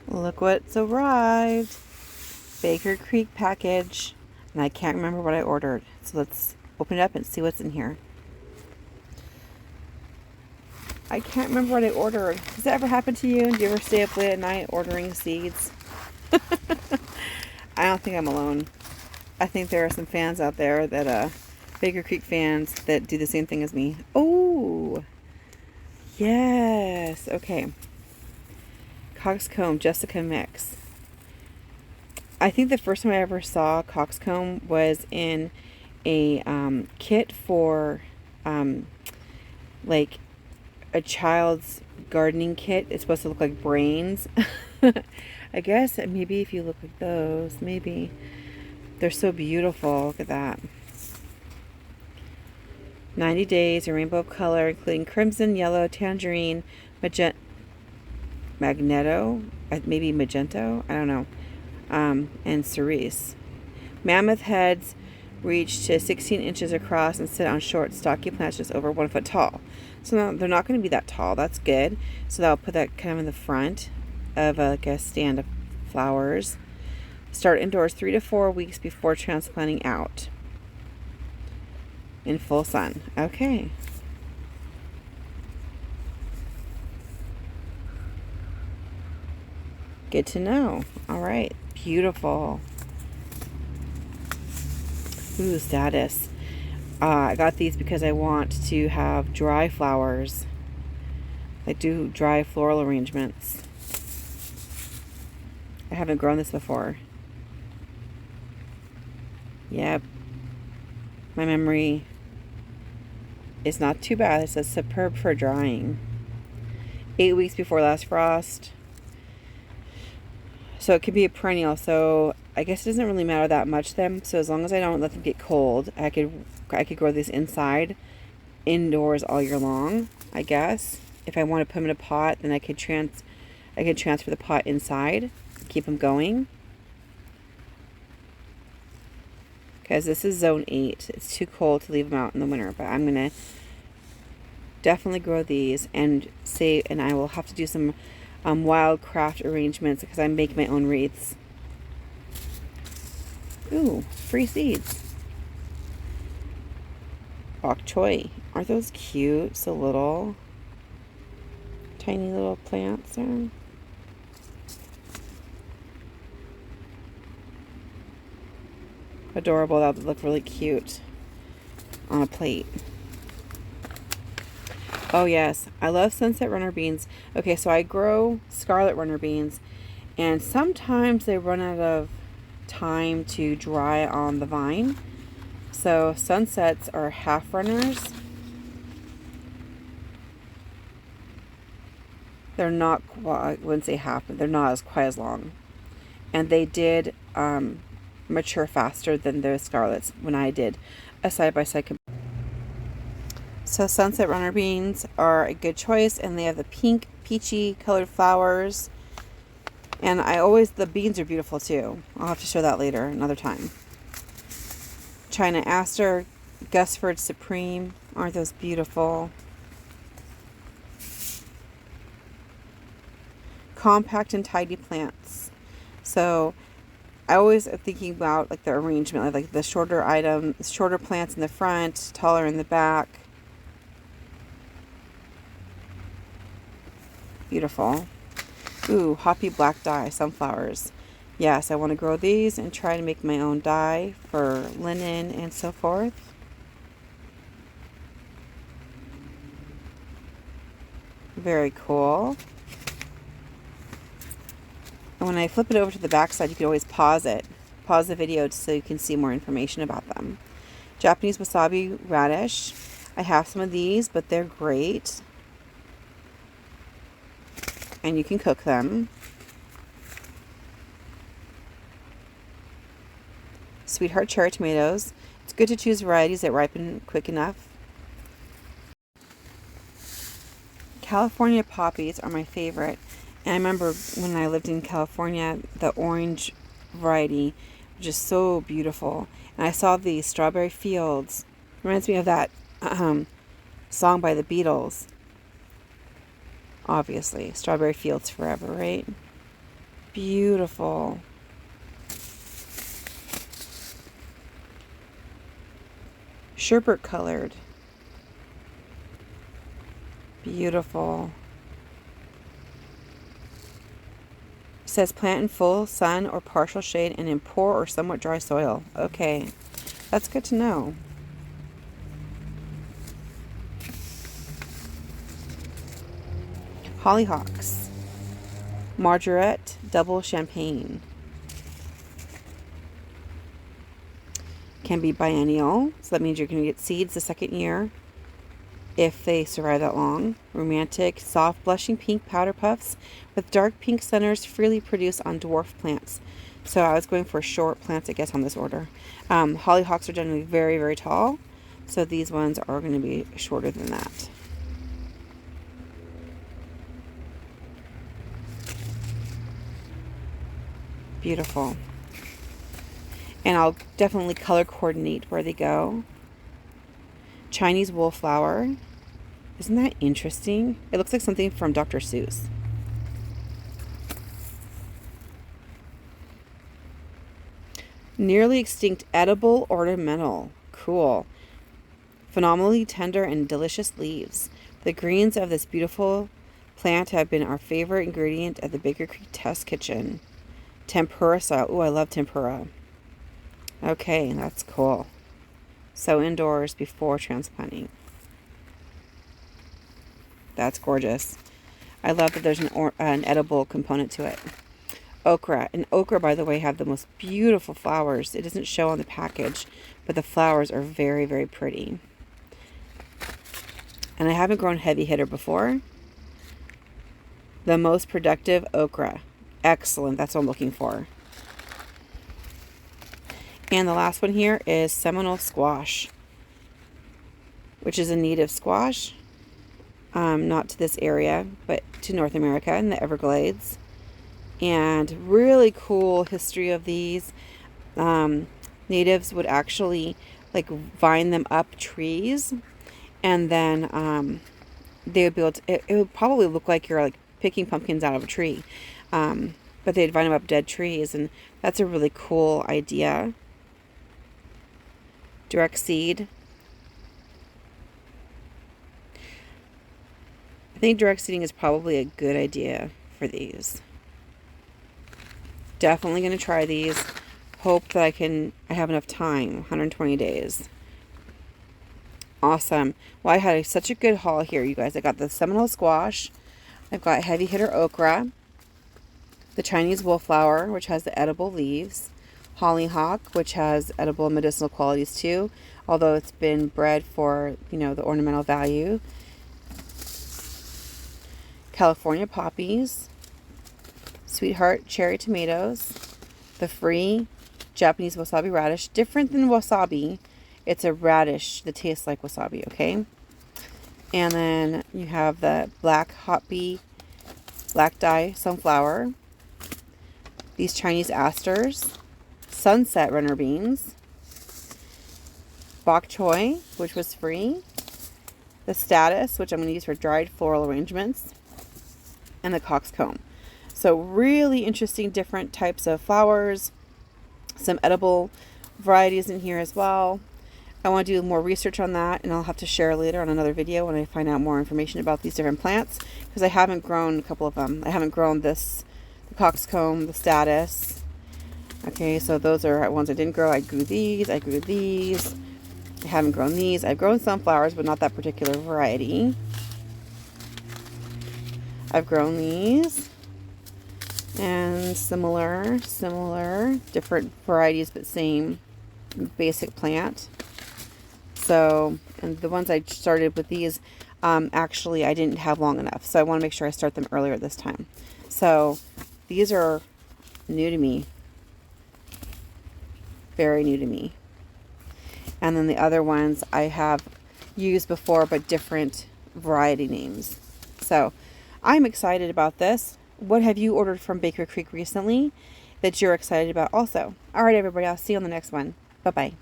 Look what's arrived. Baker Creek package. And I can't remember what I ordered. So let's open it up and see what's in here. I can't remember what I ordered. Does that ever happen to you? Do you ever stay up late at night ordering seeds? I don't think I'm alone. I think there are some fans out there that, Baker Creek fans that do the same thing as me. Oh, yes. Okay. Coxcomb Jessica mix. I think the first time I ever saw Coxcomb was in a kit for like a child's gardening kit. It's supposed to look like brains. I guess maybe if you look like those, maybe. They're so beautiful. Look at that. 90 days, a rainbow of color, including crimson, yellow, tangerine, magneto, maybe magento, I don't know, and cerise. Mammoth heads reach to 16 inches across and sit on short, stocky plants just over 1 foot tall. So no, they're not going to be that tall. That's good. So I'll put that kind of in the front of like a stand of flowers. Start indoors 3 to 4 weeks before transplanting out in full sun. Okay. Good to know. All right. Beautiful. Ooh, status. I got these because I want to have dry flowers. I do dry floral arrangements. I haven't grown this before. Yep. My memory is not too bad. It says superb for drying. 8 weeks before last frost. So it could be a perennial. So I guess it doesn't really matter that much then. So as long as I don't let them get cold, I could grow these indoors all year long, I guess. If I want to put them in a pot, then I could transfer the pot inside, keep them going. Because this is zone 8. It's too cold to leave them out in the winter, but I'm going to definitely grow these and I will have to do some wildcraft arrangements because I make my own wreaths. Ooh, free seeds. Bok choy. Aren't those cute? So little. Tiny little plants there. Adorable. That would look really cute on a plate. Oh yes, I love sunset runner beans. Okay, so I grow scarlet runner beans, and sometimes they run out of time to dry on the vine. So sunsets are half runners. They're not, well, I wouldn't say half, but they're not quite as long. And they did mature faster than the scarlets when I did a side-by-side comparison. So sunset runner beans are a good choice, and they have the pink, peachy colored flowers. And the beans are beautiful too. I'll have to show that later, another time. China Aster, Gusford Supreme. Aren't those beautiful? Compact and tidy plants. So I always am thinking about like the arrangement, like the shorter plants in the front, taller in the back. Beautiful. Ooh, hoppy black dye, sunflowers. Yes, I want to grow these and try to make my own dye for linen and so forth. Very cool. And when I flip it over to the back side, you can always pause the video so you can see more information about them. Japanese wasabi radish. I have some of these, but they're great. And you can cook them. Sweetheart cherry tomatoes. It's good to choose varieties that ripen quick enough. California poppies are my favorite. And I remember when I lived in California, the orange variety was just so beautiful. And I saw the strawberry fields. Reminds me of that song by the Beatles. Obviously, Strawberry Fields Forever, right? Beautiful. Sherbet colored. Beautiful. It says plant in full sun or partial shade and in poor or somewhat dry soil. Okay, that's good to know. Hollyhocks. Margaret double champagne. Can be biennial, so that means you're going to get seeds the second year if they survive that long. Romantic, soft, blushing pink powder puffs with dark pink centers freely produced on dwarf plants. So I was going for short plants, I guess, on this order. Hollyhocks are generally very, very tall, so these ones are going to be shorter than that. Beautiful. And I'll definitely color coordinate where they go. Chinese wallflower. Isn't that interesting? It looks like something from Dr. Seuss. Nearly extinct edible ornamental. Cool. Phenomenally tender and delicious leaves. The greens of this beautiful plant have been our favorite ingredient at the Baker Creek Test Kitchen. Tempura style. Ooh, I love tempura. Okay, that's cool. So indoors before transplanting. That's gorgeous. I love that there's an edible component to it. Okra. And okra, by the way, have the most beautiful flowers. It doesn't show on the package, but the flowers are very, very pretty. And I haven't grown heavy hitter before. The most productive okra. Excellent. That's what I'm looking for. And the last one here is Seminole squash, which is a native squash. Not to this area, but to North America in the Everglades. And really cool history of these. Natives would actually like vine them up trees, and then they would be able to, it would probably look like you're like picking pumpkins out of a tree. But they'd vine them up dead trees, and that's a really cool idea. Direct seed. I think direct seeding is probably a good idea for these. Definitely going to try these. Hope that I have enough time. 120 days. Awesome. Well, I had such a good haul here, you guys. I got the Seminole squash. I've got heavy hitter okra. The Chinese wallflower, which has the edible leaves. Hollyhock, which has edible medicinal qualities too, although it's been bred for, the ornamental value. California poppies, Sweetheart cherry tomatoes, the free Japanese wasabi radish. Different than wasabi, it's a radish that tastes like wasabi, okay? And then you have the black hoppy, black dye sunflower, these Chinese asters, sunset runner beans, bok choy, which was free, the status, which I'm going to use for dried floral arrangements, and the coxcomb. So really interesting different types of flowers, some edible varieties in here as well. I want to do more research on that, and I'll have to share later on another video when I find out more information about these different plants, because I haven't grown a couple of them. I haven't grown this, the coxcomb, the status. Okay, so those are ones I didn't grow. I grew these, I grew these. I haven't grown these. I've grown sunflowers, but not that particular variety. I've grown these. And similar, different varieties, but same basic plant. So, and the ones I started with these, actually I didn't have long enough. So I want to make sure I start them earlier this time. So these are new to me. Very new to me. And then the other ones I have used before, but different variety names. So I'm excited about this. What have you ordered from Baker Creek recently that you're excited about also? All right, everybody, I'll see you on the next one. Bye-bye.